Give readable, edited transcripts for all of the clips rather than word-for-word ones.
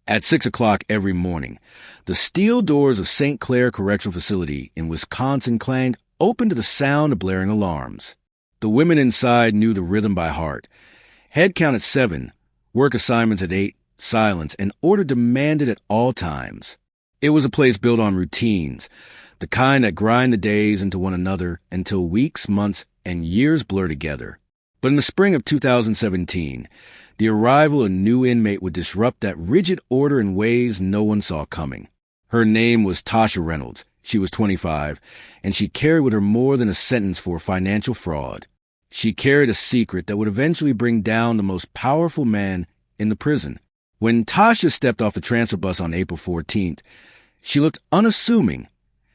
At 6 o'clock every morning, the steel doors of St. Clair Correctional Facility in Wisconsin clanged open to the sound of blaring alarms. The women inside knew the rhythm by heart. Head count at 7, work assignments at 8, silence, and order demanded at all times. It was a place built on routines, the kind that grind the days into one another until weeks, months, and years blur together. But in the spring of 2017, the arrival of a new inmate would disrupt that rigid order in ways no one saw coming. Her name was Tasha Reynolds. She was 25, and she carried with her more than a sentence for financial fraud. She carried a secret that would eventually bring down the most powerful man in the prison. When Tasha stepped off the transfer bus on April 14th, she looked unassuming.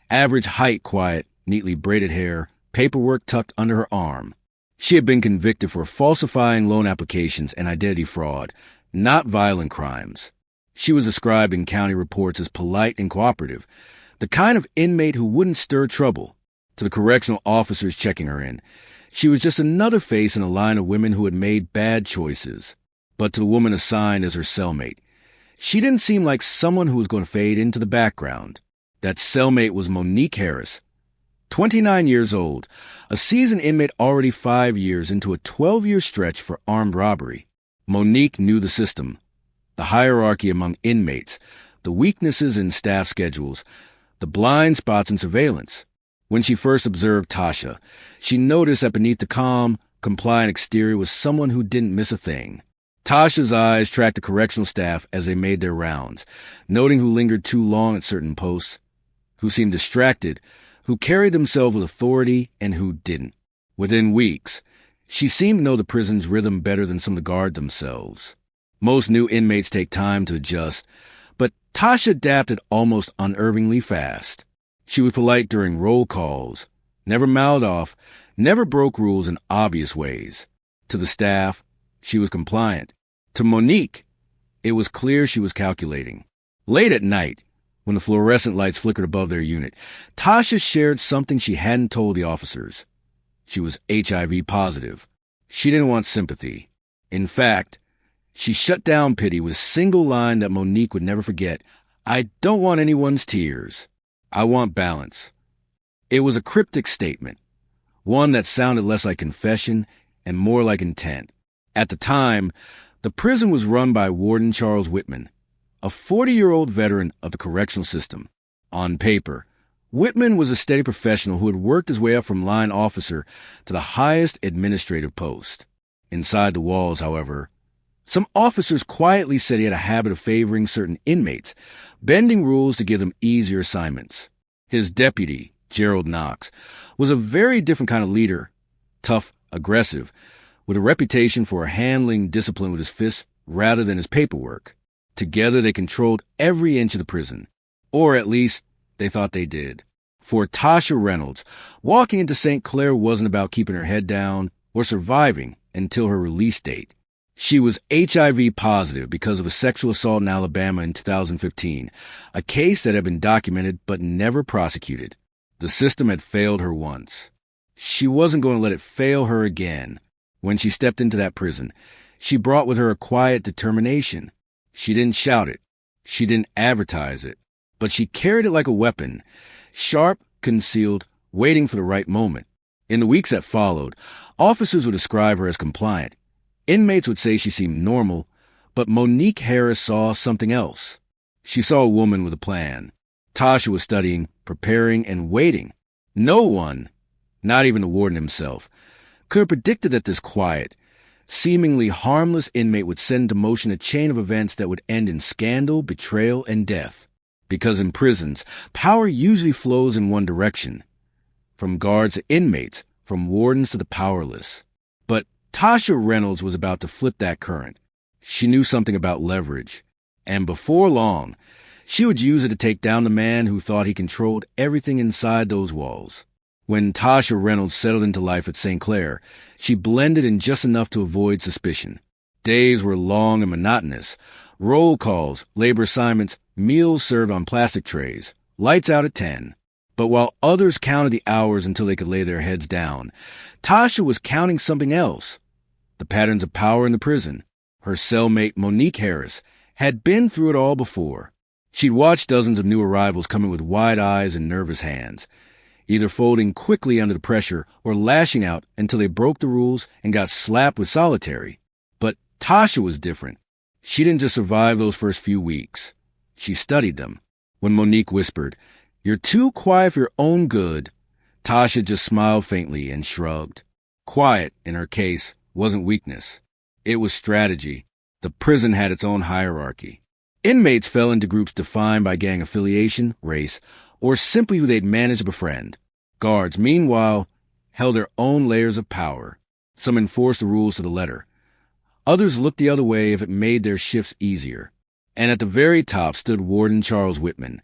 Average height, quiet, neatly braided hair, paperwork tucked under her arm. She had been convicted for falsifying loan applications and identity fraud, not violent crimes. She was described in county reports as polite and cooperative, the kind of inmate who wouldn't stir trouble. To the correctional officers checking her in, she was just another face in a line of women who had made bad choices. But to the woman assigned as her cellmate, she didn't seem like someone who was going to fade into the background. That cellmate was Monique Harris, 29 years old, a seasoned inmate already 5 years into a 12-year stretch for armed robbery. Monique knew the system, the hierarchy among inmates, the weaknesses in staff schedules, the blind spots in surveillance. When she first observed Tasha, she noticed that beneath the calm, compliant exterior was someone who didn't miss a thing. Tasha's eyes tracked the correctional staff as they made their rounds, noting who lingered too long at certain posts, who seemed distracted, who carried themselves with authority, and who didn't. Within weeks, she seemed to know the prison's rhythm better than some of the guards themselves. Most new inmates take time to adjust, but Tasha adapted almost unervingly fast. She was polite during roll calls, never mouthed off, never broke rules in obvious ways. To the staff, she was compliant. To Monique, it was clear she was calculating. Late at night, when the fluorescent lights flickered above their unit, Tasha shared something she hadn't told the officers. She was HIV positive. She didn't want sympathy. In fact, she shut down pity with a single line that Monique would never forget. "I don't want anyone's tears. I want balance." It was a cryptic statement, one that sounded less like confession and more like intent. At the time, the prison was run by Warden Charles Whitman, a 40-year-old veteran of the correctional system. On paper, Whitman was a steady professional who had worked his way up from line officer to the highest administrative post. Inside the walls, however, some officers quietly said he had a habit of favoring certain inmates, bending rules to give them easier assignments. His deputy, Gerald Knox, was a very different kind of leader, tough, aggressive, with a reputation for handling discipline with his fists rather than his paperwork. Together they controlled every inch of the prison, or at least they thought they did. For Tasha Reynolds, walking into St. Clair wasn't about keeping her head down or surviving until her release date. She was HIV positive because of a sexual assault in Alabama in 2015, a case that had been documented but never prosecuted. The system had failed her once. She wasn't going to let it fail her again. When she stepped into that prison, she brought with her a quiet determination. She didn't shout it. She didn't advertise it. But she carried it like a weapon, sharp, concealed, waiting for the right moment. In the weeks that followed, officers would describe her as compliant. Inmates would say she seemed normal, but Monique Harris saw something else. She saw a woman with a plan. Tasha was studying, preparing, and waiting. No one, not even the warden himself, could have predicted that this quiet, seemingly harmless inmate would set into motion a chain of events that would end in scandal, betrayal, and death. Because in prisons, power usually flows in one direction, from guards to inmates, from wardens to the powerless. But Tasha Reynolds was about to flip that current. She knew something about leverage, and before long, she would use it to take down the man who thought he controlled everything inside those walls. When Tasha Reynolds settled into life at St. Clair, she blended in just enough to avoid suspicion. Days were long and monotonous. Roll calls, labor assignments, meals served on plastic trays, lights out at 10. But while others counted the hours until they could lay their heads down, Tasha was counting something else. The patterns of power in the prison. Her cellmate Monique Harris had been through it all before. She'd watched dozens of new arrivals come in with wide eyes and nervous hands, either folding quickly under the pressure or lashing out until they broke the rules and got slapped with solitary. But Tasha was different. She didn't just survive those first few weeks. She studied them. When Monique whispered, "You're too quiet for your own good," Tasha just smiled faintly and shrugged. Quiet, in her case, wasn't weakness. It was strategy. The prison had its own hierarchy. Inmates fell into groups defined by gang affiliation, race, or simply who they'd managed to befriend. Guards, meanwhile, held their own layers of power. Some enforced the rules to the letter. Others looked the other way if it made their shifts easier. And at the very top stood Warden Charles Whitman,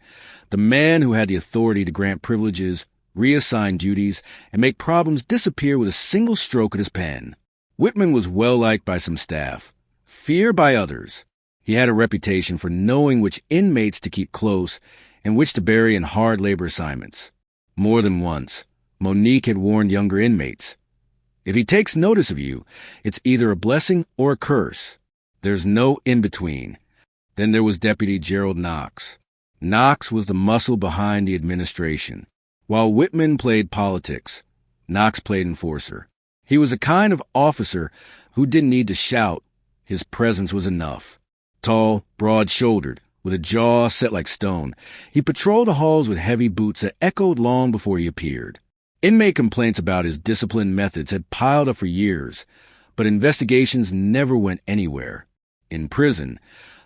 the man who had the authority to grant privileges, reassign duties, and make problems disappear with a single stroke of his pen. Whitman was well-liked by some staff, feared by others. He had a reputation for knowing which inmates to keep close and which to bury in hard labor assignments. More than once, Monique had warned younger inmates, "If he takes notice of you, it's either a blessing or a curse. There's no in-between." Then there was Deputy Gerald Knox. Knox was the muscle behind the administration. While Whitman played politics, Knox played enforcer. He was a kind of officer who didn't need to shout. His presence was enough. Tall, broad-shouldered, with a jaw set like stone, he patrolled the halls with heavy boots that echoed long before he appeared. Inmate complaints about his discipline methods had piled up for years, but investigations never went anywhere. In prison,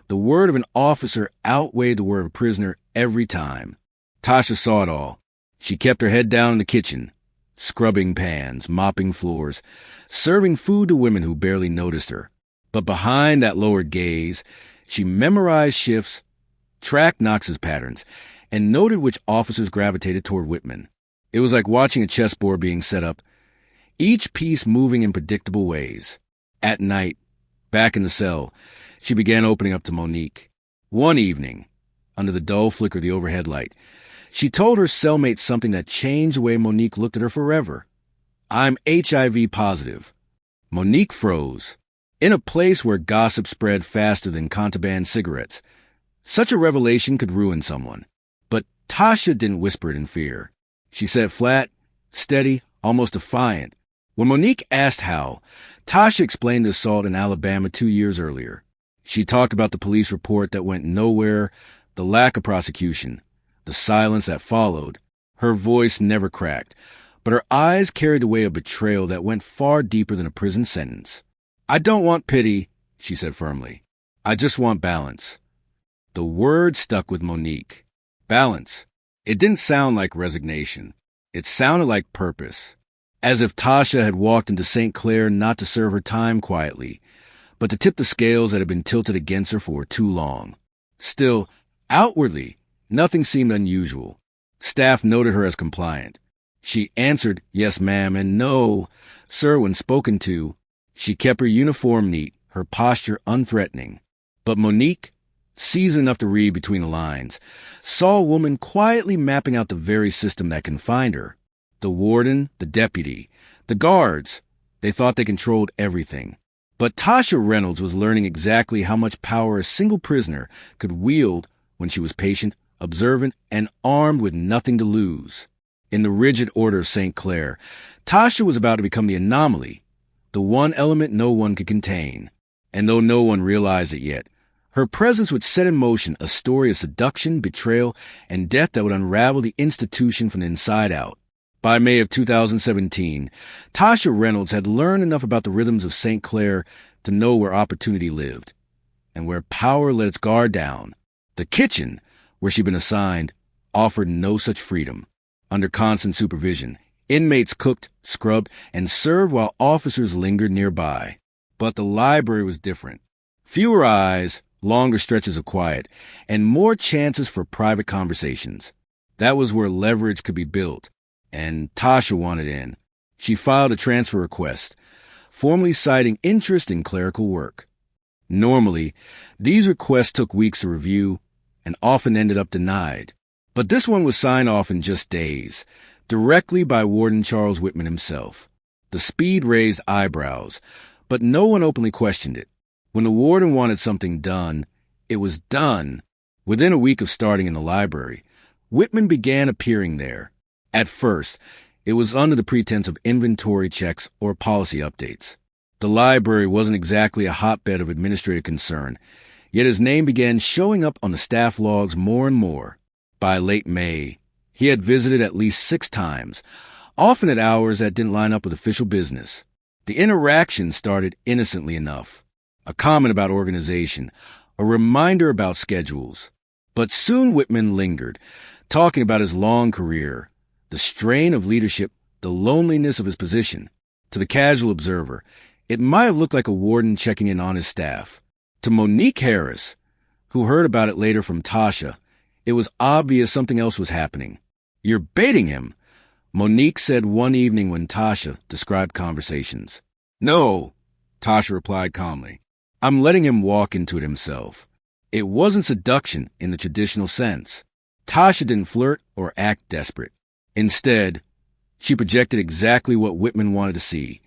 the word of an officer outweighed the word of a prisoner every time. Tasha saw it all. She kept her head down in the kitchen, scrubbing pans, mopping floors, serving food to women who barely noticed her. But behind that lowered gaze, she memorized shifts, tracked Knox's patterns, and noted which officers gravitated toward Whitman. It was like watching a chessboard being set up, each piece moving in predictable ways. At night, back in the cell, she began opening up to Monique. One evening, under the dull flicker of the overhead light, she told her cellmate something that changed the way Monique looked at her forever. "I'm HIV positive." Monique froze. In a place where gossip spread faster than contraband cigarettes, such a revelation could ruin someone. But Tasha didn't whisper it in fear. She said flat, steady, almost defiant. When Monique asked how, Tasha explained the assault in Alabama 2 years earlier. She talked about the police report that went nowhere, the lack of prosecution, the silence that followed. Her voice never cracked, but her eyes carried the weight of betrayal that went far deeper than a prison sentence. "I don't want pity," she said firmly. "I just want balance." The word stuck with Monique. Balance. It didn't sound like resignation. It sounded like purpose. As if Tasha had walked into St. Clair not to serve her time quietly, but to tip the scales that had been tilted against her for too long. Still, outwardly, nothing seemed unusual. Staff noted her as compliant. She answered yes, ma'am, and no, sir, when spoken to. She kept her uniform neat, her posture unthreatening. But Monique, seasoned enough to read between the lines, saw a woman quietly mapping out the very system that confined her. The warden, the deputy, the guards, they thought they controlled everything. But Tasha Reynolds was learning exactly how much power a single prisoner could wield when she was patient, observant, and armed with nothing to lose. In the rigid order of St. Clair, Tasha was about to become the anomaly, the one element no one could contain. And though no one realized it yet, her presence would set in motion a story of seduction, betrayal, and death that would unravel the institution from the inside out. By May of 2017, Tasha Reynolds had learned enough about the rhythms of St. Clair to know where opportunity lived, and where power let its guard down. The kitchen, where she'd been assigned, offered no such freedom. Under constant supervision, inmates cooked, scrubbed, and served while officers lingered nearby. But the library was different. Fewer eyes, longer stretches of quiet, and more chances for private conversations. That was where leverage could be built, and Tasha wanted in. She filed a transfer request, formally citing interest in clerical work. Normally, these requests took weeks to review and often ended up denied. But this one was signed off in just days, directly by Warden Charles Whitman himself. The speed raised eyebrows, but no one openly questioned it. When the warden wanted something done, It was done. Within a week of starting in the library, Whitman began appearing there. At first, it was under the pretense of inventory checks or policy updates. The library wasn't exactly a hotbed of administrative concern, yet his name began showing up on the staff logs more and more. By late May, he had visited at least 6 times, often at hours that didn't line up with official business. The interaction started innocently enough. A comment about organization, a reminder about schedules. But soon Whitman lingered, talking about his long career, the strain of leadership, the loneliness of his position. To the casual observer, it might have looked like a warden checking in on his staff. To Monique Harris, who heard about it later from Tasha, it was obvious something else was happening. "You're baiting him," Monique said one evening when Tasha described conversations. "No," Tasha replied calmly. "I'm letting him walk into it himself." It wasn't seduction in the traditional sense. Tasha didn't flirt or act desperate. Instead, she projected exactly what Whitman wanted to see.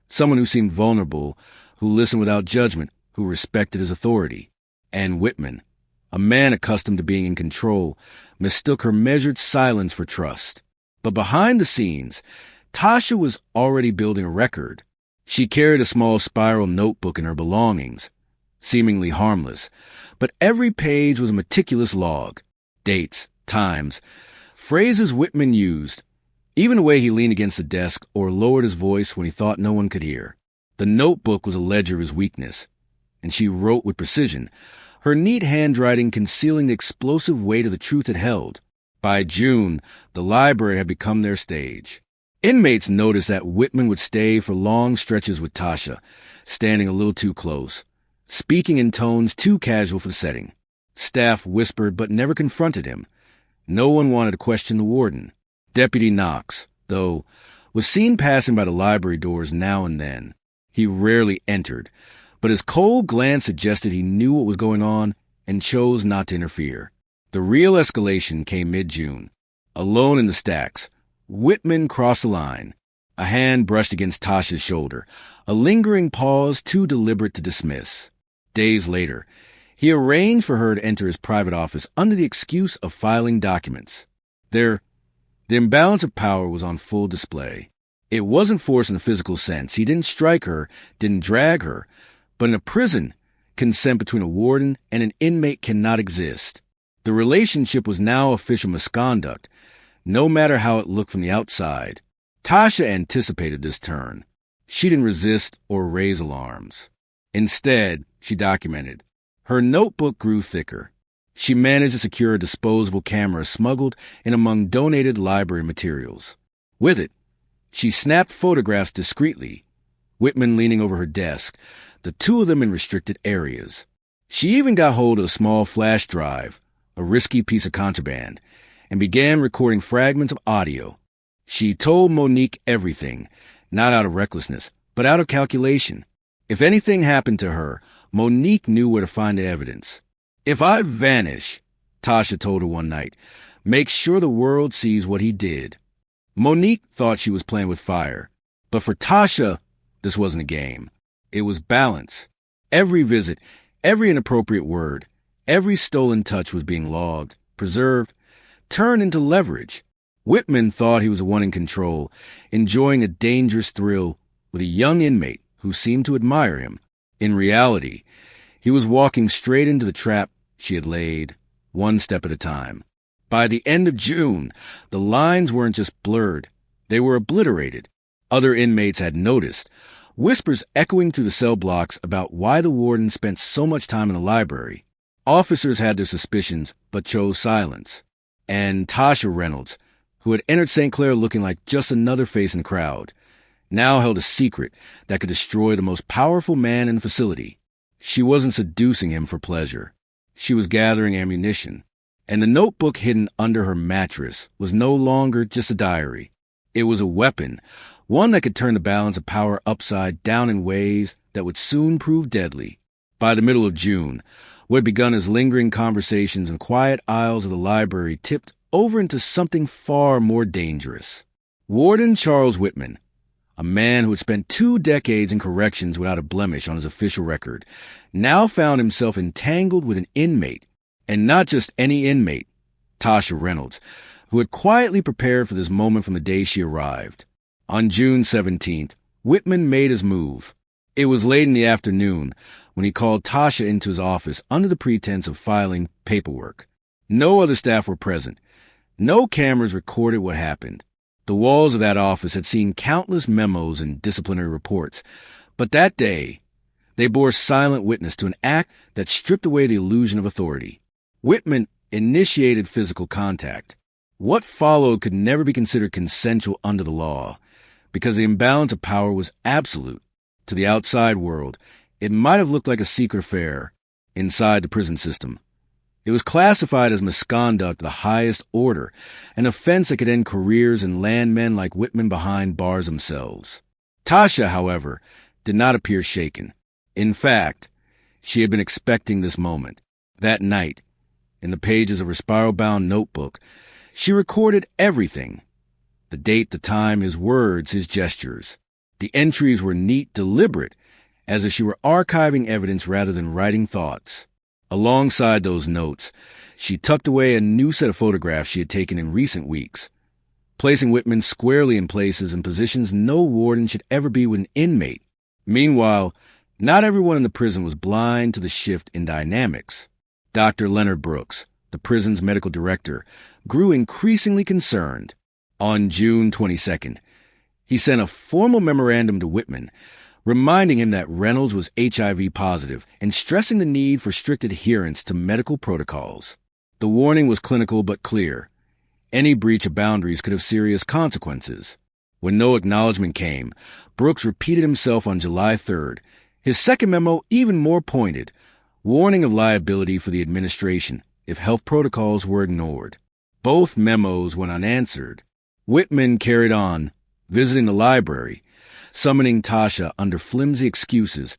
Someone who seemed vulnerable, who listened without judgment, who respected his authority. And Whitman, a man accustomed to being in control, mistook her measured silence for trust. But behind the scenes, Tasha was already building a record. She carried a small spiral notebook in her belongings, seemingly harmless, but every page was a meticulous log. Dates, times, phrases Whitman used, even the way he leaned against the desk or lowered his voice when he thought no one could hear. The notebook was a ledger of his weakness, and she wrote with precision, her neat handwriting concealing the explosive weight of the truth it held. By June, the library had become their stage. Inmates noticed that Whitman would stay for long stretches with Tasha, standing a little too close, speaking in tones too casual for the setting. Staff whispered but never confronted him. No one wanted to question the warden. Deputy Knox, though, was seen passing by the library doors now and then. He rarely entered, but his cold glance suggested he knew what was going on and chose not to interfere. The real escalation came mid-June. Alone in the stacks, Whitman crossed the line. A hand brushed against Tasha's shoulder, a lingering pause too deliberate to dismiss. Days later, he arranged for her to enter his private office under the excuse of filing documents. The imbalance of power was on full display. It wasn't force in a physical sense. He didn't strike her, didn't drag her. But in a prison, consent between a warden and an inmate cannot exist. The relationship was now official misconduct, no matter how it looked from the outside. Tasha anticipated this turn. She didn't resist or raise alarms. Instead, she documented. Her notebook grew thicker. She managed to secure a disposable camera smuggled in among donated library materials. With it, she snapped photographs discreetly, Whitman leaning over her desk, the two of them in restricted areas. She even got hold of a small flash drive, a risky piece of contraband, and began recording fragments of audio. She told Monique everything, not out of recklessness, but out of calculation. If anything happened to her, Monique knew where to find the evidence. "If I vanish," Tasha told her one night, "make sure the world sees what he did." Monique thought she was playing with fire, but for Tasha, this wasn't a game. It was balance. Every visit, every inappropriate word, every stolen touch was being logged, preserved, turned into leverage. Whitman thought he was the one in control, enjoying a dangerous thrill with a young inmate who seemed to admire him. In reality, he was walking straight into the trap she had laid, one step at a time. By the end of June, the lines weren't just blurred, they were obliterated. Other inmates had noticed, whispers echoing through the cell blocks about why the warden spent so much time in the library. Officers had their suspicions, but chose silence. And Tasha Reynolds, who had entered St. Clair looking like just another face in the crowd, now held a secret that could destroy the most powerful man in the facility. She wasn't seducing him for pleasure. She was gathering ammunition. And the notebook hidden under her mattress was no longer just a diary. It was a weapon, one that could turn the balance of power upside down in ways that would soon prove deadly. By the middle of June, what had begun as lingering conversations in quiet aisles of the library tipped over into something far more dangerous. Warden Charles Whitman, A man who had spent 2 decades in corrections without a blemish on his official record, now found himself entangled with an inmate, and not just any inmate, Tasha Reynolds, who had quietly prepared for this moment from the day she arrived. On June 17th, Whitman made his move. It was late in the afternoon when he called Tasha into his office under the pretense of filing paperwork. No other staff were present. No cameras recorded what happened. The walls of that office had seen countless memos and disciplinary reports, but that day, they bore silent witness to an act that stripped away the illusion of authority. Whitman initiated physical contact. What followed could never be considered consensual under the law, because the imbalance of power was absolute. To the outside world, it might have looked like a secret affair inside the prison system. It was classified as misconduct of the highest order, an offense that could end careers and land men like Whitman behind bars themselves. Tasha, however, did not appear shaken. In fact, she had been expecting this moment. That night, in the pages of her spiral-bound notebook, she recorded everything. The date, the time, his words, his gestures. The entries were neat, deliberate, as if she were archiving evidence rather than writing thoughts. Alongside those notes, she tucked away a new set of photographs she had taken in recent weeks, placing Whitman squarely in places and positions no warden should ever be with an inmate. Meanwhile, not everyone in the prison was blind to the shift in dynamics. Dr. Leonard Brooks, the prison's medical director, grew increasingly concerned. On June 22nd, he sent a formal memorandum to Whitman, reminding him that Reynolds was HIV positive and stressing the need for strict adherence to medical protocols. The warning was clinical but clear. Any breach of boundaries could have serious consequences. When no acknowledgement came, Brooks repeated himself on July 3rd, his second memo even more pointed, warning of liability for the administration if health protocols were ignored. Both memos went unanswered. Whitman carried on, visiting the library, summoning Tasha under flimsy excuses,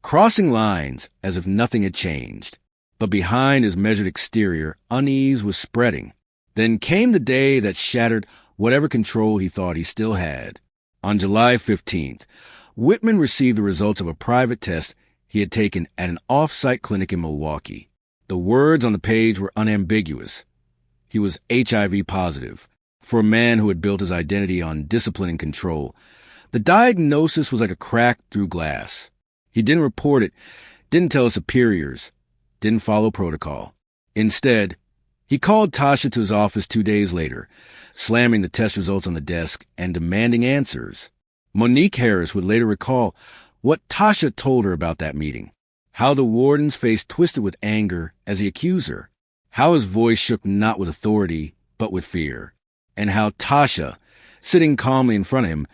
crossing lines as if nothing had changed. But behind his measured exterior, unease was spreading. Then came the day that shattered whatever control he thought he still had. On July 15th, Whitman received the results of a private test he had taken at an off-site clinic in Milwaukee. The words on the page were unambiguous. He was HIV positive. For a man who had built his identity on discipline and control, the diagnosis was like a crack through glass. He didn't report it, didn't tell his superiors, didn't follow protocol. Instead, he called Tasha to his office 2 days later, slamming the test results on the desk and demanding answers. Monique Harris would later recall what Tasha told her about that meeting, how the warden's face twisted with anger as he accused her, how his voice shook not with authority but with fear, and how Tasha, sitting calmly in front of him,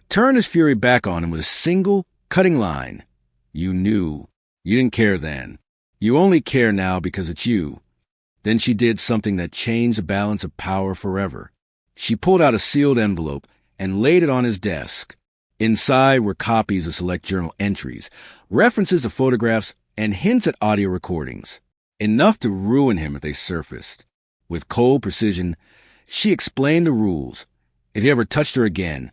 turned his fury back on him with a single, cutting line. "You knew. You didn't care then. You only care now because it's you." Then she did something that changed the balance of power forever. She pulled out a sealed envelope and laid it on his desk. Inside were copies of select journal entries, references to photographs, and hints at audio recordings, enough to ruin him if they surfaced. With cold precision, she explained the rules. If he ever touched her again,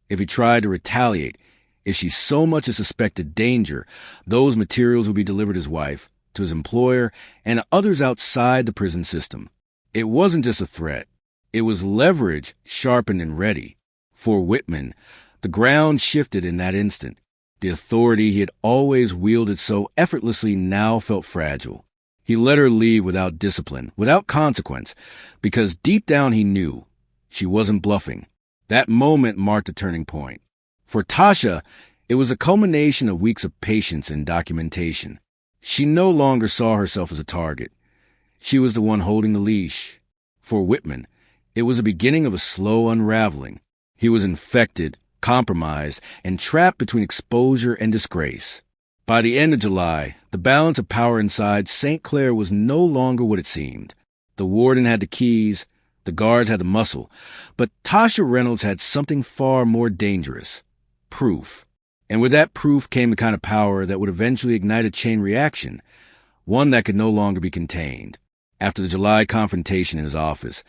if he tried to retaliate, if she so much as suspected danger, those materials would be delivered to his wife, to his employer, and to others outside the prison system. It wasn't just a threat. It was leverage sharpened and ready. For Whitman, the ground shifted in that instant. The authority he had always wielded so effortlessly now felt fragile. He let her leave without discipline, without consequence, because deep down he knew she wasn't bluffing. That moment marked a turning point. For Tasha, it was a culmination of weeks of patience and documentation. She no longer saw herself as a target. She was the one holding the leash. For Whitman, it was the beginning of a slow unraveling. He was infected, compromised, and trapped between exposure and disgrace. By the end of July, the balance of power inside St. Clair was no longer what it seemed. The warden had the keys, the guards had the muscle, but Tasha Reynolds had something far more dangerous: proof. And with that proof came the kind of power that would eventually ignite a chain reaction, one that could no longer be contained. After the July confrontation in his office,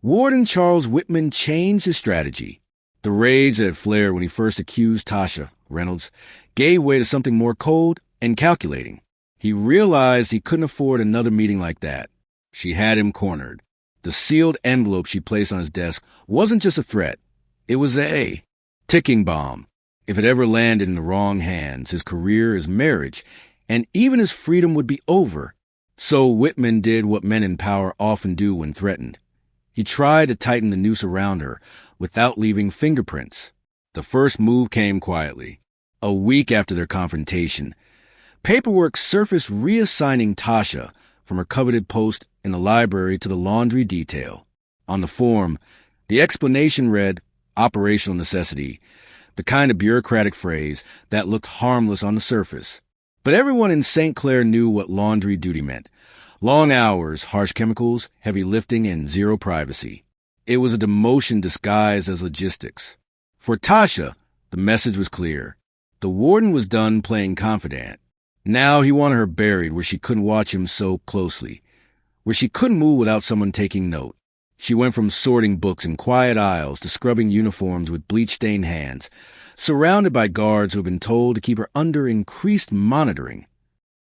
Warden Charles Whitman changed his strategy. The rage that had flared when he first accused Tasha, Reynolds, gave way to something more cold and calculating. He realized he couldn't afford another meeting like that. She had him cornered. The sealed envelope she placed on his desk wasn't just a threat. It was a ticking bomb. If it ever landed in the wrong hands, his career, his marriage, and even his freedom would be over. So Whitman did what men in power often do when threatened. He tried to tighten the noose around her without leaving fingerprints. The first move came quietly. A week after their confrontation, paperwork surfaced reassigning Tasha from her coveted post in the library to the laundry detail. On the form, the explanation read, operational necessity, the kind of bureaucratic phrase that looked harmless on the surface. But everyone in St. Clair knew what laundry duty meant. Long hours, harsh chemicals, heavy lifting, and zero privacy. It was a demotion disguised as logistics. For Tasha, the message was clear. The warden was done playing confidant. Now he wanted her buried where she couldn't watch him so closely, where she couldn't move without someone taking note. She went from sorting books in quiet aisles to scrubbing uniforms with bleach-stained hands, surrounded by guards who had been told to keep her under increased monitoring.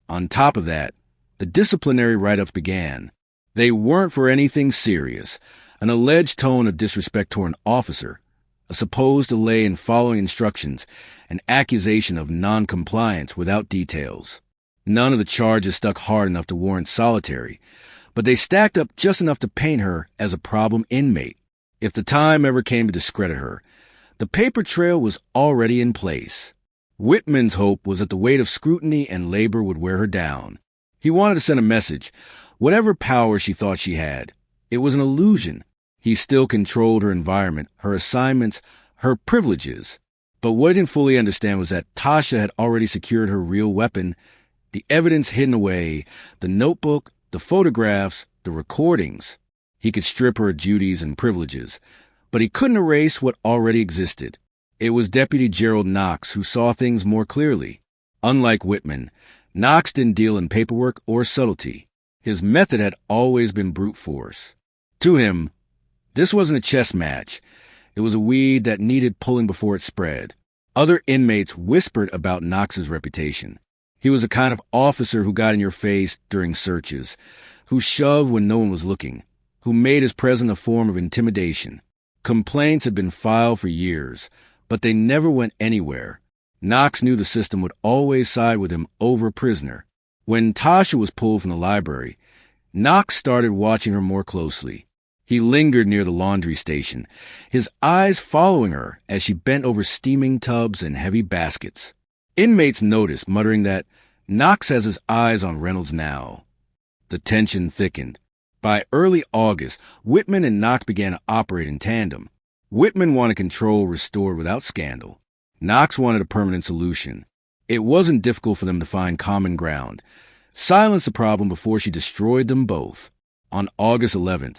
On top of that, the disciplinary write-ups began. They weren't for anything serious, an alleged tone of disrespect toward an officer, a supposed delay in following instructions, an accusation of non-compliance without details. None of the charges stuck hard enough to warrant solitary, but they stacked up just enough to paint her as a problem inmate. If the time ever came to discredit her, the paper trail was already in place. Whitman's hope was that the weight of scrutiny and labor would wear her down. He wanted to send a message, whatever power she thought she had. It was an illusion. He still controlled her environment, her assignments, her privileges. But what he didn't fully understand was that Tasha had already secured her real weapon, the evidence hidden away, the notebook, the photographs, the recordings. He could strip her of duties and privileges, but he couldn't erase what already existed. It was Deputy Gerald Knox who saw things more clearly. Unlike Whitman, Knox didn't deal in paperwork or subtlety. His method had always been brute force. To him, this wasn't a chess match. It was a weed that needed pulling before it spread. Other inmates whispered about Knox's reputation. He was the kind of officer who got in your face during searches, who shoved when no one was looking, who made his presence a form of intimidation. Complaints had been filed for years, but they never went anywhere. Knox knew the system would always side with him over a prisoner. When Tasha was pulled from the library, Knox started watching her more closely. He lingered near the laundry station, his eyes following her as she bent over steaming tubs and heavy baskets. Inmates noticed, muttering that Knox has his eyes on Reynolds now. The tension thickened. By early August, Whitman and Knox began to operate in tandem. Whitman wanted control restored without scandal. Knox wanted a permanent solution. It wasn't difficult for them to find common ground. Silence the problem before she destroyed them both. On August 11th,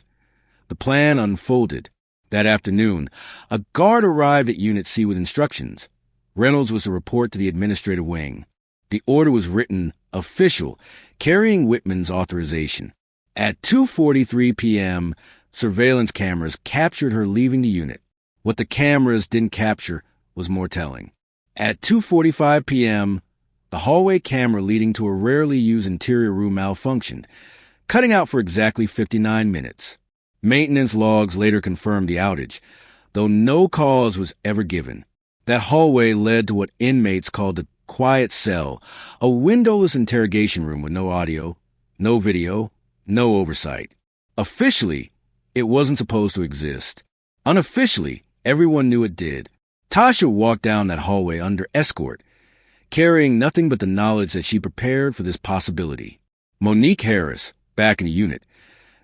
the plan unfolded. That afternoon, a guard arrived at Unit C with instructions. Reynolds was to report to the administrative wing. The order was written, official, carrying Whitman's authorization. At 2:43 p.m., surveillance cameras captured her leaving the unit. What the cameras didn't capture was more telling. At 2:45 p.m., the hallway camera leading to a rarely used interior room malfunctioned, cutting out for exactly 59 minutes. Maintenance logs later confirmed the outage, though no cause was ever given. That hallway led to what inmates called the quiet cell, a windowless interrogation room with no audio, no video, no oversight. Officially, it wasn't supposed to exist. Unofficially, everyone knew it did. Tasha walked down that hallway under escort, carrying nothing but the knowledge that she prepared for this possibility. Monique Harris, back in the unit,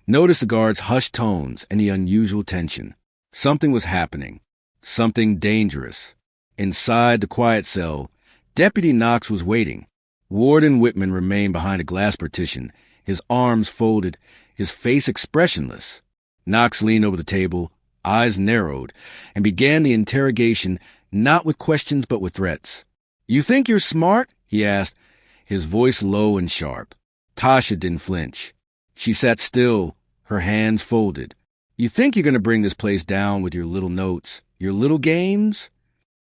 noticed the guard's hushed tones and the unusual tension. Something was happening. Something dangerous. Inside the quiet cell, Deputy Knox was waiting. Warden Whitman remained behind a glass partition, his arms folded, his face expressionless. Knox leaned over the table, eyes narrowed, and began the interrogation not with questions but with threats. "You think you're smart?" he asked, his voice low and sharp. Tasha didn't flinch. She sat still, her hands folded. "You think you're going to bring this place down with your little notes, Your little games?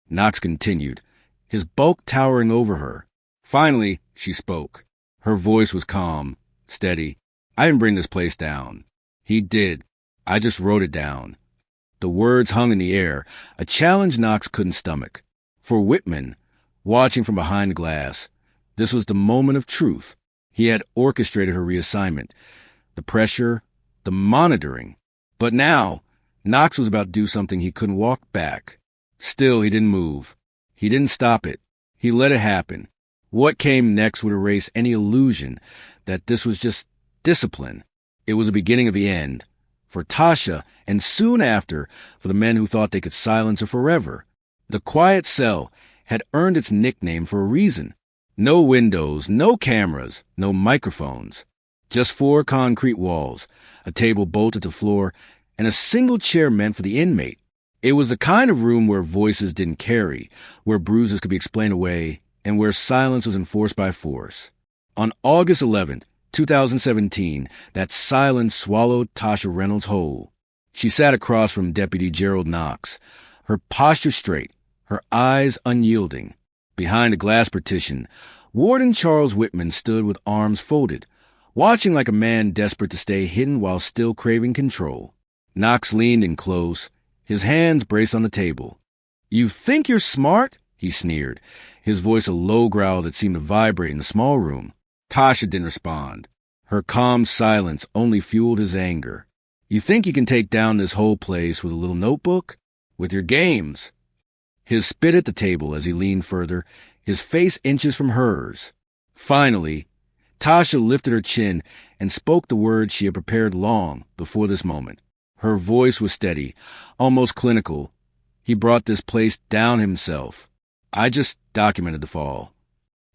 Knox continued, his bulk towering over her. Finally, she spoke. Her voice was calm, steady. I didn't bring this place down. He did. I just wrote it down. The words hung in the air, a challenge Knox couldn't stomach. For Whitman, watching from behind the glass, this was the moment of truth. He had orchestrated her reassignment. The pressure, the monitoring. But now, Knox was about to do something he couldn't walk back. Still, he didn't move. He didn't stop it. He let it happen. What came next would erase any illusion that this was just discipline. It was the beginning of the end. For Tasha, and soon after, for the men who thought they could silence her forever. The quiet cell had earned its nickname for a reason. No windows, no cameras, no microphones. Just 4 concrete walls, a table bolted to the floor, and a single chair meant for the inmate. It was the kind of room where voices didn't carry, where bruises could be explained away, and where silence was enforced by force. On August 11th, 2017, that silence swallowed Tasha Reynolds whole. She sat across from Deputy Gerald Knox, her posture straight, her eyes unyielding. Behind a glass partition, Warden Charles Whitman stood with arms folded, watching like a man desperate to stay hidden while still craving control. Knox leaned in close, his hands braced on the table. "You think you're smart?" he sneered, his voice a low growl that seemed to vibrate in the small room. Tasha didn't respond. Her calm silence only fueled his anger. "You think you can take down this whole place with a little notebook? With your games?" His spit at the table as he leaned further, his face inches from hers. Finally, Tasha lifted her chin and spoke the words she had prepared long before this moment. Her voice was steady, almost clinical. He brought this place down himself. I just documented the fall.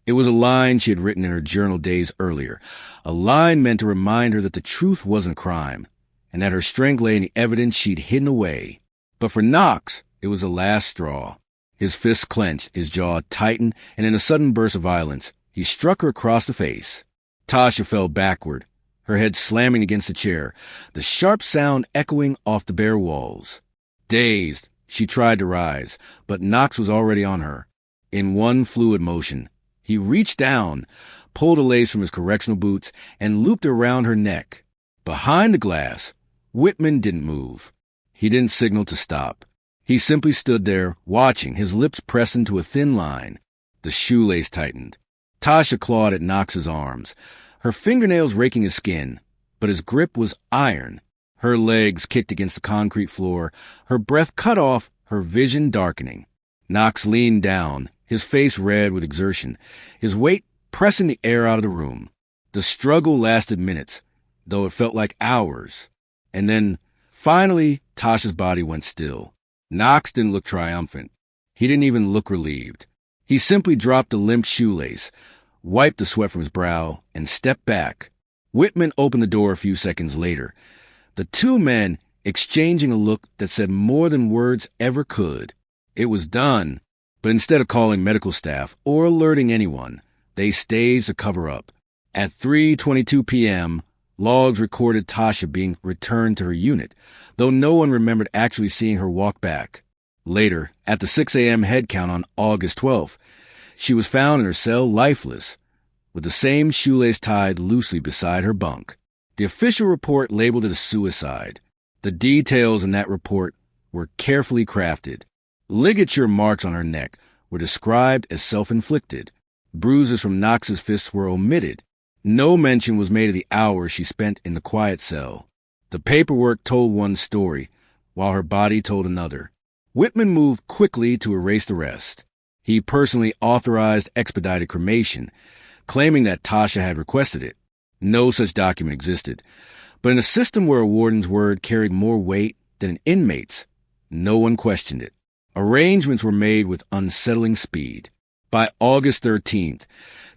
It was a line she had written in her journal days earlier, a line meant to remind her that the truth wasn't a crime, and that her strength lay in the evidence she'd hidden away. But for Knox, it was the last straw. His fists clenched, his jaw tightened, and in a sudden burst of violence, he struck her across the face. Tasha fell backward, her head slamming against the chair, the sharp sound echoing off the bare walls. Dazed, she tried to rise, but Knox was already on her. In one fluid motion, he reached down, pulled a lace from his correctional boots, and looped it around her neck. Behind the glass, Whitman didn't move. He didn't signal to stop. He simply stood there, watching, his lips pressed into a thin line. The shoelace tightened. Tasha clawed at Knox's arms, her fingernails raking his skin, but his grip was iron. Her legs kicked against the concrete floor, her breath cut off, her vision darkening. Knox leaned down, his face red with exertion, his weight pressing the air out of the room. The struggle lasted minutes, though it felt like hours. And then, finally, Tasha's body went still. Knox didn't look triumphant. He didn't even look relieved. He simply dropped the limp shoelace, wiped the sweat from his brow, and stepped back. Whitman opened the door a few seconds later, the two men exchanging a look that said more than words ever could. It was done, but instead of calling medical staff or alerting anyone, they staged a cover-up. At 3:22 p.m., logs recorded Tasha being returned to her unit, though no one remembered actually seeing her walk back. Later, at the 6 a.m. head count on August 12th, she was found in her cell lifeless, with the same shoelace tied loosely beside her bunk. The official report labeled it a suicide. The details in that report were carefully crafted. Ligature marks on her neck were described as self-inflicted. Bruises from Knox's fists were omitted. No mention was made of the hours she spent in the quiet cell. The paperwork told one story, while her body told another. Whitman moved quickly to erase the rest. He personally authorized expedited cremation, claiming that Tasha had requested it. No such document existed. But in a system where a warden's word carried more weight than an inmate's, no one questioned it. Arrangements were made with unsettling speed. By August 13th,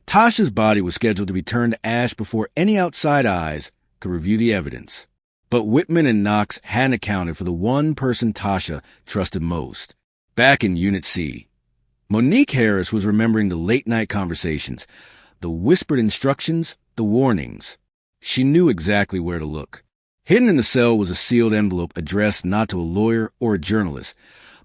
Tasha's body was scheduled to be turned to ash before any outside eyes could review the evidence. But Whitman and Knox hadn't accounted for the one person Tasha trusted most. Back in Unit C, Monique Harris was remembering the late-night conversations, the whispered instructions, the warnings. She knew exactly where to look. Hidden in the cell was a sealed envelope addressed not to a lawyer or a journalist,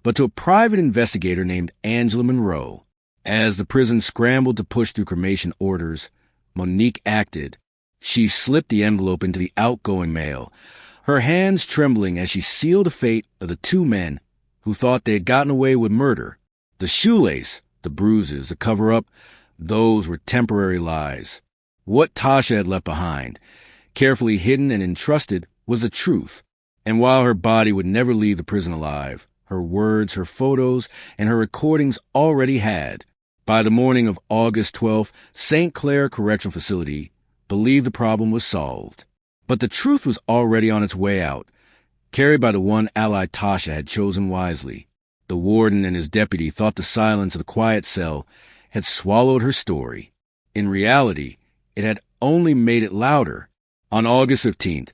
but to a private investigator named Angela Monroe. As the prison scrambled to push through cremation orders, Monique acted. She slipped the envelope into the outgoing mail, her hands trembling as she sealed the fate of the two men who thought they had gotten away with murder. The shoelace, the bruises, the cover-up, those were temporary lies. What Tasha had left behind, carefully hidden and entrusted, was the truth. And while her body would never leave the prison alive, her words, her photos, and her recordings already had. By the morning of August 12th, St. Clair Correctional Facility believed the problem was solved. But the truth was already on its way out, carried by the one ally Tasha had chosen wisely. The warden and his deputy thought the silence of the quiet cell had swallowed her story. In reality, it had only made it louder. On August 15th,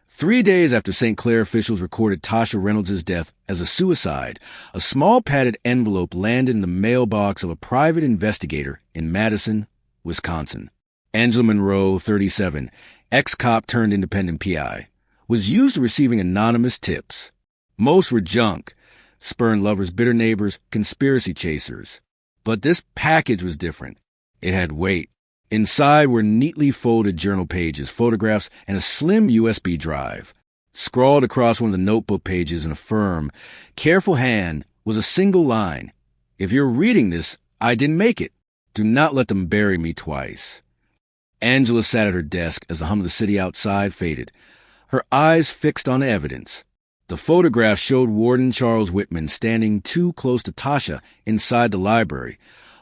3 days after St. Clair officials recorded Tasha Reynolds' death as a suicide, a small padded envelope landed in the mailbox of a private investigator in Madison, Wisconsin. Angela Monroe, 37, ex-cop turned independent PI, was used to receiving anonymous tips. Most were junk, spurned lovers, bitter neighbors, conspiracy chasers. But this package was different. It had weight. Inside were neatly folded journal pages, photographs, and a slim USB drive. Scrawled across one of the notebook pages in a firm, careful hand was a single line. "If you're reading this, I didn't make it. Do not let them bury me twice." Angela sat at her desk as the hum of the city outside faded, her eyes fixed on the evidence. The photograph showed Warden Charles Whitman standing too close to Tasha inside the library,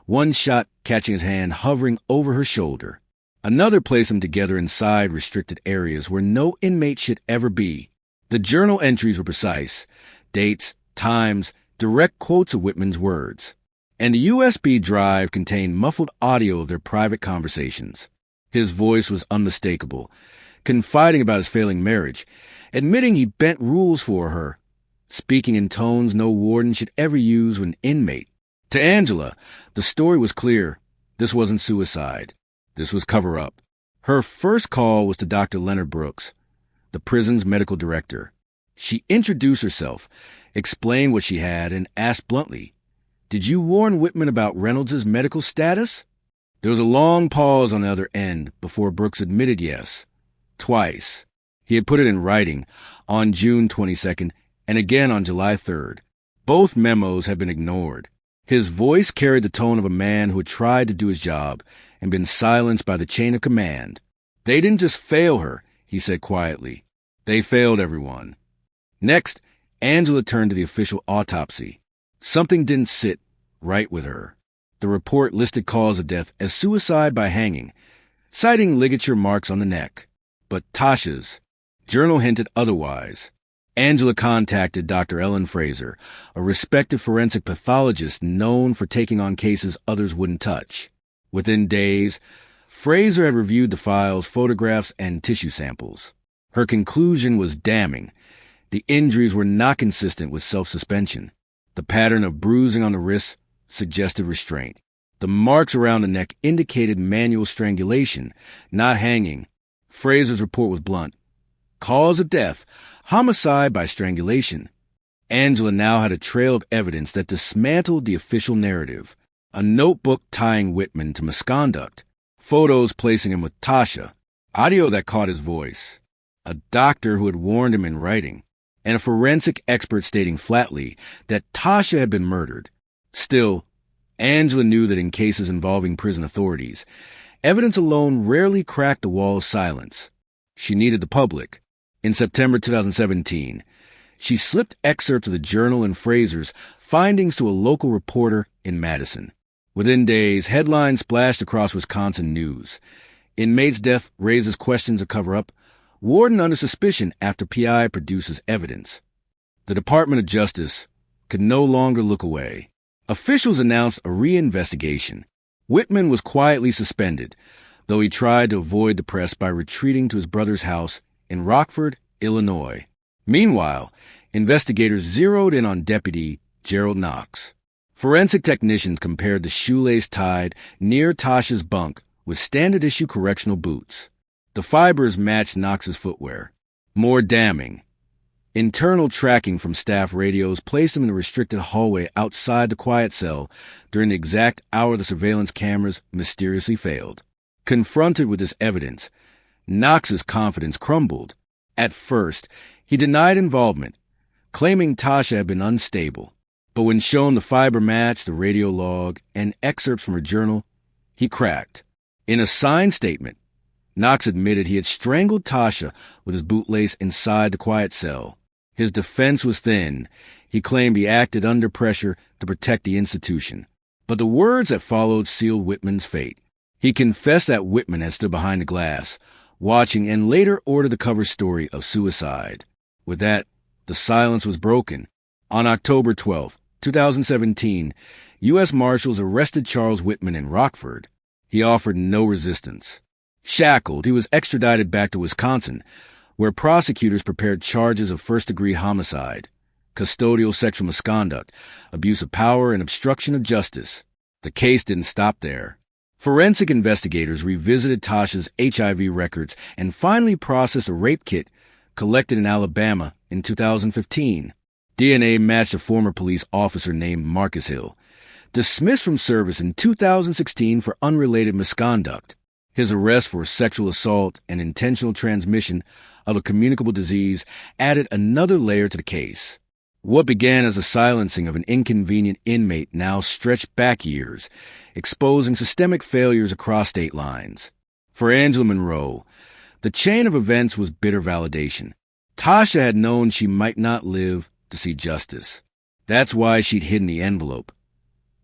one shot catching his hand hovering over her shoulder. Another placed them together inside restricted areas where no inmate should ever be. The journal entries were precise, dates, times, direct quotes of Whitman's words. And the USB drive contained muffled audio of their private conversations. His voice was unmistakable, confiding about his failing marriage, admitting he bent rules for her, speaking in tones no warden should ever use with an inmate. To Angela, the story was clear. This wasn't suicide. This was cover-up. Her first call was to Dr. Leonard Brooks, the prison's medical director. She introduced herself, explained what she had, and asked bluntly, "Did you warn Whitman about Reynolds' medical status?" There was a long pause on the other end before Brooks admitted yes. Twice. He had put it in writing on June 22nd and again on July 3rd. Both memos had been ignored. His voice carried the tone of a man who had tried to do his job and been silenced by the chain of command. "They didn't just fail her," he said quietly. "They failed everyone." Next, Angela turned to the official autopsy. Something didn't sit right with her. The report listed cause of death as suicide by hanging, citing ligature marks on the neck. But Tasha's journal hinted otherwise. Angela contacted Dr. Ellen Fraser, a respected forensic pathologist known for taking on cases others wouldn't touch. Within days, Fraser had reviewed the files, photographs, and tissue samples. Her conclusion was damning. The injuries were not consistent with self-suspension. The pattern of bruising on the wrists suggested restraint. The marks around the neck indicated manual strangulation, not hanging. Fraser's report was blunt. Cause of death, homicide by strangulation. Angela now had a trail of evidence that dismantled the official narrative. A notebook tying Whitman to misconduct. Photos placing him with Tasha. Audio that caught his voice. A doctor who had warned him in writing. And a forensic expert stating flatly that Tasha had been murdered. Still, Angela knew that in cases involving prison authorities, evidence alone rarely cracked the wall of silence. She needed the public. In September 2017, she slipped excerpts of the journal and Fraser's findings to a local reporter in Madison. Within days, headlines splashed across Wisconsin news. Inmate's death raises questions of cover-up. Warden under suspicion after PI produces evidence. The Department of Justice could no longer look away. Officials announced a reinvestigation. Whitman was quietly suspended, though he tried to avoid the press by retreating to his brother's house in Rockford, Illinois. Meanwhile, investigators zeroed in on Deputy Gerald Knox. Forensic technicians compared the shoelace tied near Tasha's bunk with standard-issue correctional boots. The fibers matched Knox's footwear. More damning, Internal tracking from staff radios placed him in a restricted hallway outside the quiet cell during the exact hour the surveillance cameras mysteriously failed. Confronted with this evidence, Knox's confidence crumbled. At first, he denied involvement, claiming Tasha had been unstable. But when shown the fiber match, the radio log, and excerpts from her journal, he cracked. In a signed statement, Knox admitted he had strangled Tasha with his bootlace inside the quiet cell. His defense was thin. He claimed he acted under pressure to protect the institution. But the words that followed sealed Whitman's fate. He confessed that Whitman had stood behind the glass, watching, and later ordered the cover story of suicide. With that, the silence was broken. On October 12, 2017, U.S. Marshals arrested Charles Whitman in Rockford. He offered no resistance. Shackled, he was extradited back to Wisconsin, where prosecutors prepared charges of first-degree homicide, custodial sexual misconduct, abuse of power, and obstruction of justice. The case didn't stop there. Forensic investigators revisited Tasha's HIV records and finally processed a rape kit collected in Alabama in 2015. DNA matched a former police officer named Marcus Hill, dismissed from service in 2016 for unrelated misconduct. His arrest for sexual assault and intentional transmission of a communicable disease added another layer to the case. What began as a silencing of an inconvenient inmate now stretched back years, exposing systemic failures across state lines. For Angela Monroe, the chain of events was bitter validation. Tasha had known she might not live to see justice. That's why she'd hidden the envelope,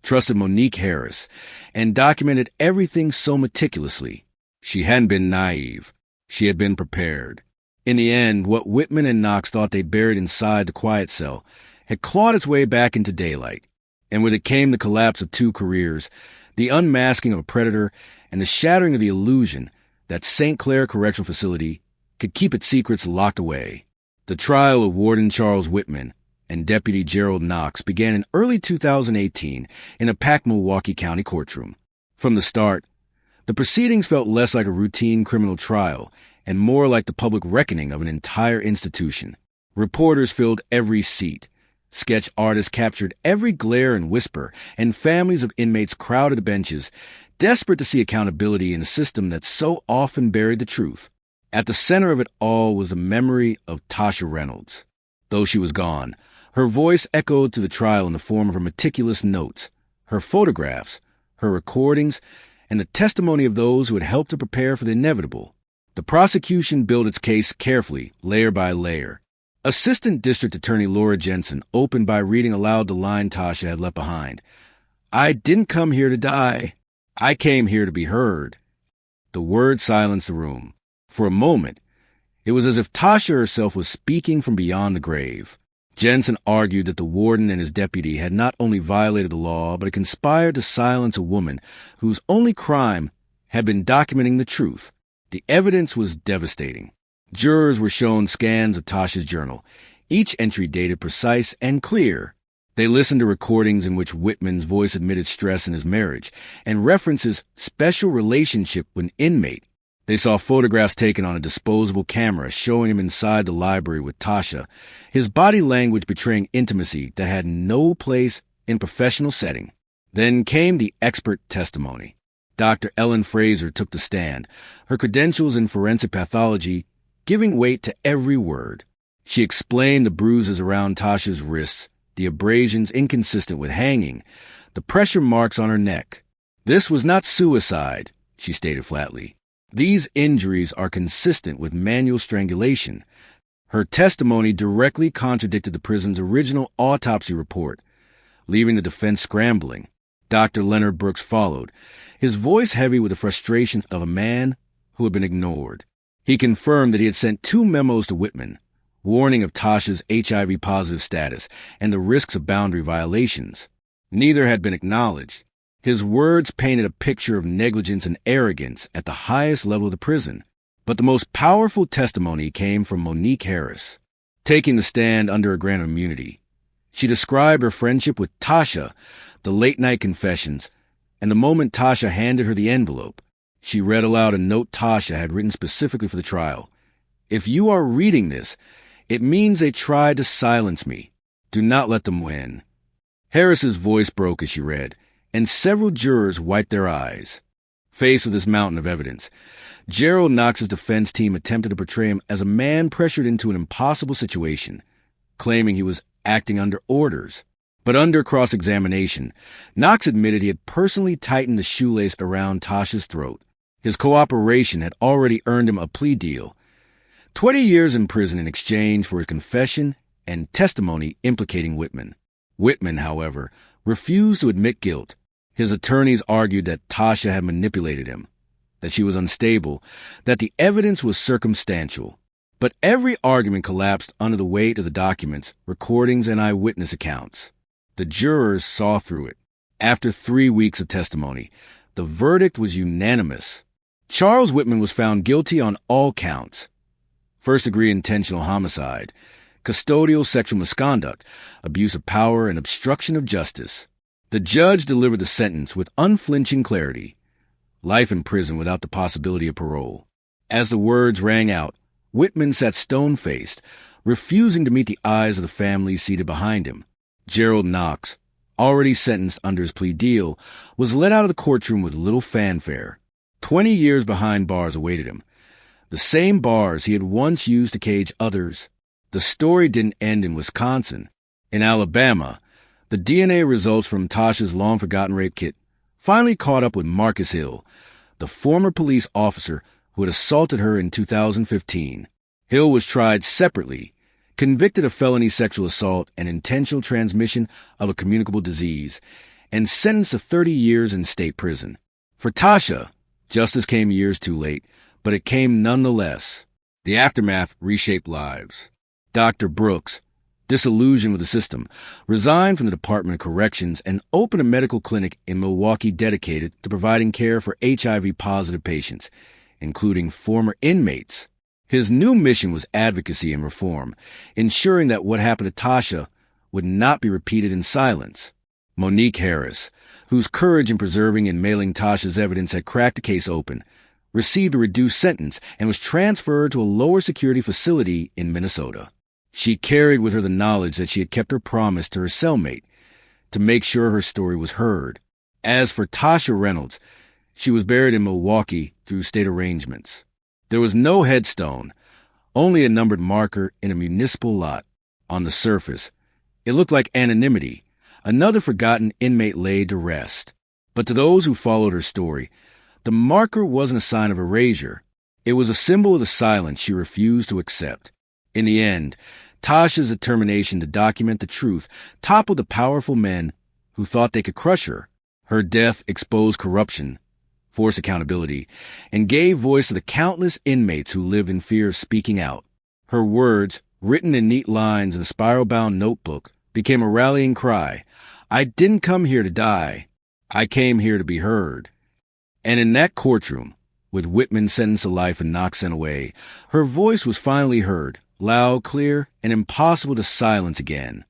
trusted Monique Harris, and documented everything so meticulously. She hadn't been naive. She had been prepared. In the end, what Whitman and Knox thought they buried inside the quiet cell had clawed its way back into daylight. And with it came the collapse of two careers, the unmasking of a predator, and the shattering of the illusion that St. Clair Correctional Facility could keep its secrets locked away. The trial of Warden Charles Whitman and Deputy Gerald Knox began in early 2018 in a packed Milwaukee County courtroom. From the start, the proceedings felt less like a routine criminal trial and more like the public reckoning of an entire institution. Reporters filled every seat. Sketch artists captured every glare and whisper, and families of inmates crowded the benches, desperate to see accountability in a system that so often buried the truth. At the center of it all was the memory of Tasha Reynolds. Though she was gone, her voice echoed through the trial in the form of her meticulous notes, her photographs, her recordings, and the testimony of those who had helped to prepare for the inevitable. The prosecution built its case carefully, layer by layer. Assistant District Attorney Laura Jensen opened by reading aloud the line Tasha had left behind. "I didn't come here to die. I came here to be heard." The word silenced the room. For a moment, it was as if Tasha herself was speaking from beyond the grave. Jensen argued that the warden and his deputy had not only violated the law, but had conspired to silence a woman whose only crime had been documenting the truth. The evidence was devastating. Jurors were shown scans of Tasha's journal, each entry dated precise and clear. They listened to recordings in which Whitman's voice admitted stress in his marriage and references special relationship with an inmate. They saw photographs taken on a disposable camera showing him inside the library with Tasha, his body language betraying intimacy that had no place in professional setting. Then came the expert testimony. Dr. Ellen Fraser took the stand, her credentials in forensic pathology giving weight to every word. She explained the bruises around Tasha's wrists, the abrasions inconsistent with hanging, the pressure marks on her neck. "This was not suicide," she stated flatly. "These injuries are consistent with manual strangulation." Her testimony directly contradicted the prison's original autopsy report, leaving the defense scrambling. Dr. Leonard Brooks followed, his voice heavy with the frustration of a man who had been ignored. He confirmed that he had sent 2 memos to Whitman, warning of Tasha's HIV-positive status and the risks of boundary violations. Neither had been acknowledged. His words painted a picture of negligence and arrogance at the highest level of the prison. But the most powerful testimony came from Monique Harris. Taking the stand under a grant of immunity, she described her friendship with Tasha, the late-night confessions, and the moment Tasha handed her the envelope. She read aloud a note Tasha had written specifically for the trial. "If you are reading this, It means they tried to silence me. Do not let them win." Harris's voice broke as she read, and several jurors wiped their eyes. Faced with this mountain of evidence, Gerald Knox's defense team attempted to portray him as a man pressured into an impossible situation, claiming he was acting under orders. But under cross-examination, Knox admitted he had personally tightened the shoelace around Tasha's throat. His cooperation had already earned him a plea deal. 20 years in prison in exchange for his confession and testimony implicating Whitman. Whitman, however, refused to admit guilt. His attorneys argued that Tasha had manipulated him, that she was unstable, that the evidence was circumstantial. But every argument collapsed under the weight of the documents, recordings, and eyewitness accounts. The jurors saw through it. After 3 weeks of testimony, the verdict was unanimous. Charles Whitman was found guilty on all counts: first-degree intentional homicide, custodial sexual misconduct, abuse of power, and obstruction of justice. The judge delivered the sentence with unflinching clarity: life in prison without the possibility of parole. As the words rang out, Whitman sat stone-faced, refusing to meet the eyes of the family seated behind him. Gerald Knox, already sentenced under his plea deal, was let out of the courtroom with little fanfare. 20 years behind bars awaited him, the same bars he had once used to cage others. The story didn't end in Wisconsin. In Alabama, the DNA results from Tasha's long-forgotten rape kit finally caught up with Marcus Hill, the former police officer who had assaulted her in 2015. Hill was tried separately, convicted of felony sexual assault and intentional transmission of a communicable disease, and sentenced to 30 years in state prison. For Tasha, justice came years too late, but it came nonetheless. The aftermath reshaped lives. Dr. Brooks, disillusioned with the system, resigned from the Department of Corrections and opened a medical clinic in Milwaukee dedicated to providing care for HIV-positive patients, including former inmates. His new mission was advocacy and reform, ensuring that what happened to Tasha would not be repeated in silence. Monique Harris, whose courage in preserving and mailing Tasha's evidence had cracked the case open, received a reduced sentence and was transferred to a lower security facility in Minnesota. She carried with her the knowledge that she had kept her promise to her cellmate to make sure her story was heard. As for Tasha Reynolds, she was buried in Milwaukee through state arrangements. There was no headstone, only a numbered marker in a municipal lot. On the surface, it looked like anonymity, another forgotten inmate laid to rest. But to those who followed her story, the marker wasn't a sign of erasure. It was a symbol of the silence she refused to accept. In the end, Tasha's determination to document the truth toppled the powerful men who thought they could crush her. Her death exposed corruption, forced accountability, and gave voice to the countless inmates who lived in fear of speaking out. Her words, written in neat lines in a spiral-bound notebook, became a rallying cry. "I didn't come here to die. I came here to be heard." And in that courtroom, with Whitman sentenced to life and Knox sent away, her voice was finally heard, loud, clear, and impossible to silence again.